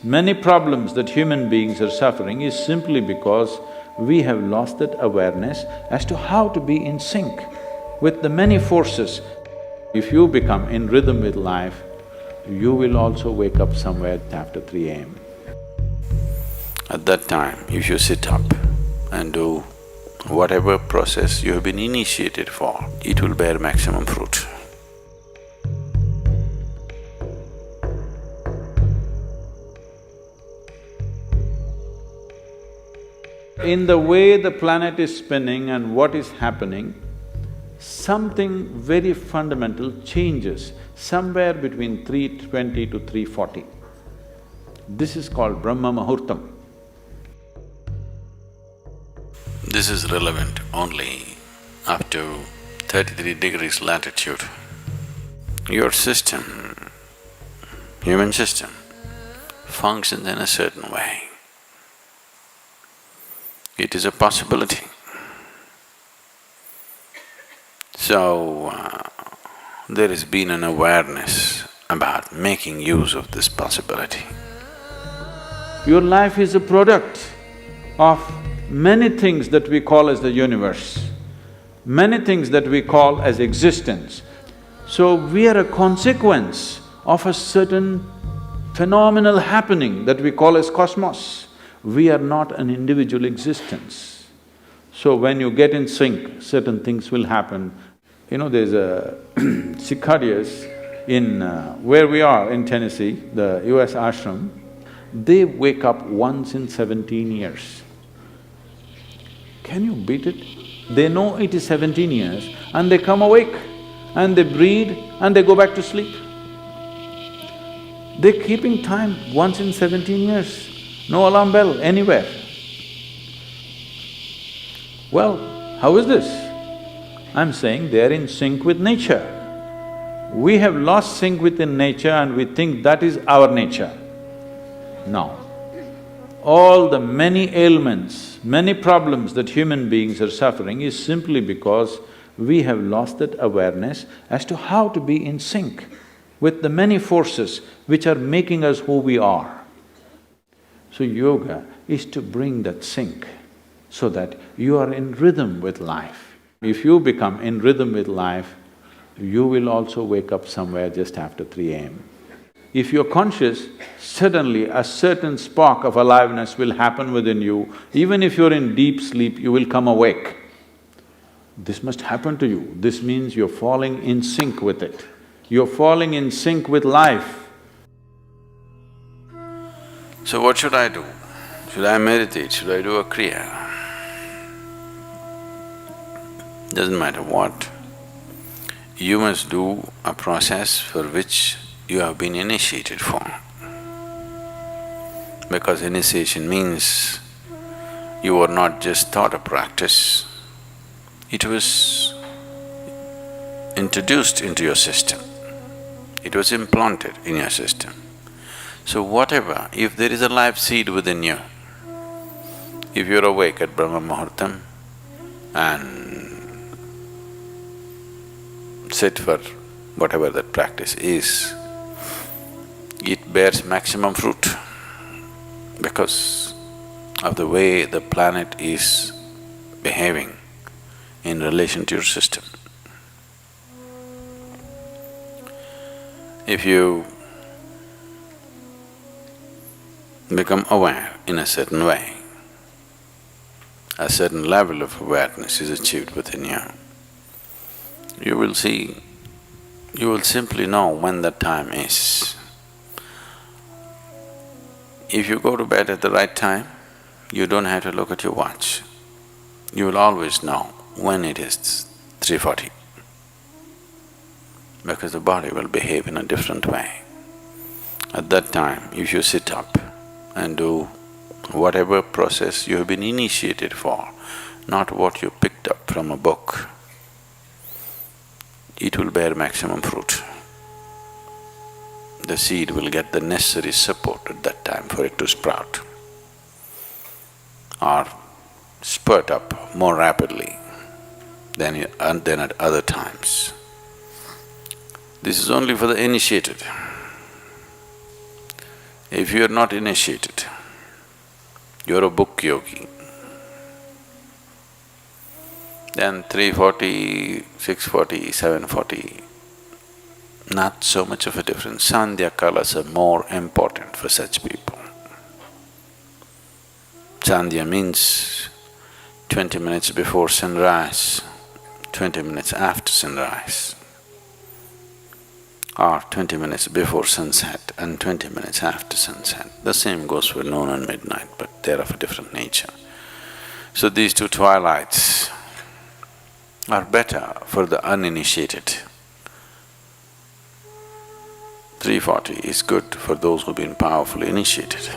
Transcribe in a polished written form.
Many problems that human beings are suffering is simply because we have lost that awareness as to how to be in sync with the many forces. If you become in rhythm with life, you will also wake up somewhere after 3 a.m. At that time, if you sit up and do whatever process you have been initiated for, it will bear maximum fruit. In the way the planet is spinning and what is happening, something very fundamental changes somewhere between 3:20 to 3:40. This is called Brahma Muhurtam. This is relevant only up to 33 degrees latitude. Your system, human system, functions in a certain way. It is a possibility. So, there has been an awareness about making use of this possibility. Your life is a product of many things that we call as the universe, many things that we call as existence. So we are a consequence of a certain phenomenal happening that we call as cosmos. We are not an individual existence. So when you get in sync, certain things will happen. You know, there's a cicadas in where we are in Tennessee, the US ashram, they wake up once in 17 years. Can you beat it? They know it is 17 years and they come awake and they breed and they go back to sleep. They're keeping time once in 17 years. No alarm bell anywhere. Well, how is this? I'm saying they're in sync with nature. We have lost sync within nature and we think that is our nature. No. All the many ailments, many problems that human beings are suffering is simply because we have lost that awareness as to how to be in sync with the many forces which are making us who we are. So yoga is to bring that sync so that you are in rhythm with life. If you become in rhythm with life, you will also wake up somewhere just after 3 a.m. If you're conscious, suddenly a certain spark of aliveness will happen within you. Even if you're in deep sleep, you will come awake. This must happen to you. This means you're falling in sync with it. You're falling in sync with life. So what should I do? Should I meditate? Should I do a kriya? Doesn't matter what. You must do a process for which you have been initiated for. Because initiation means you were not just taught a practice, it was introduced into your system, it was implanted in your system. So whatever, if there is a life seed within you, if you're awake at Brahma Muhurtam and sit for whatever that practice is, it bears maximum fruit because of the way the planet is behaving in relation to your system. If you become aware in a certain way, a certain level of awareness is achieved within you, you will see, you will simply know when the time is. If you go to bed at the right time, you don't have to look at your watch. You will always know when it is 3:40, because the body will behave in a different way. At that time, if you sit up and do whatever process you have been initiated for, not what you picked up from a book, it will bear maximum fruit. The seed will get the necessary support at that time for it to sprout or spurt up more rapidly than at other times. This is only for the initiated. If you're not initiated, you're a book yogi, then 340, 640, 740, not so much of a difference. Sandhya kalas are more important for such people. Sandhya means 20 minutes before sunrise, 20 minutes after sunrise, or 20 minutes before sunset and 20 minutes after sunset. The same goes for noon and midnight, but they're of a different nature. So these two twilights are better for the uninitiated. 340 is good for those who've been powerfully initiated.